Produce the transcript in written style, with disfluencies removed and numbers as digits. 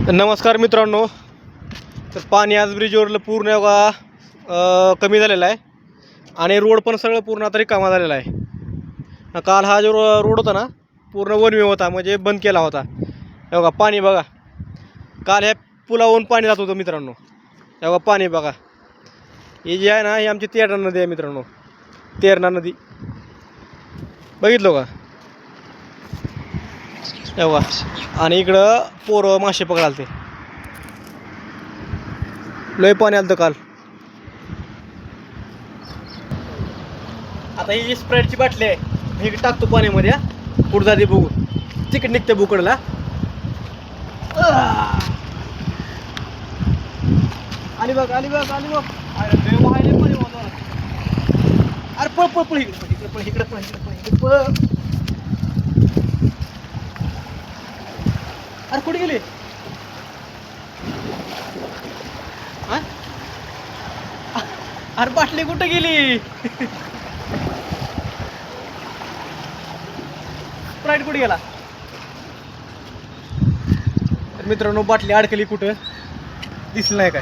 नमस्कार मित्रांनो. तर पाणी आज ब्रिजवरलं पूर्ण कमी झालेलं आहे आणि रोड पण सगळं पूर्ण आता रिकामा झालेला आहे. काल हा जो रोड होता ना पूर्ण वनवे होता, म्हणजे बंद केला होता. बघा पाणी बघा, काल ह्या पुलावरून पाणी जात होतं मित्रांनो. बघा पाणी बघा, ही जी आहे ना ही आमची तेरणा नदी आहे मित्रांनो. तेरणा नदी बघितलं का? बघा, आणि इकडं पोरं मासे पकडालते. लय पाणी आलं काल. आता ही जी स्प्राईटची बाटली आहे ही टाकतो पाण्यामध्ये, पुढे जाते बघू चिकट निघते बुकडला. आली बघ आली बघ आली बघ. अरे पळ पळ पळ, इकडे पळ इकडे पळ इकडे पळ. अरे कुठे गेली? अरे बाटली कुठे गेली? स्प्राईट कुठे गेला? मित्रांनो बाटली अडकली कुठं दिसली नाही काय.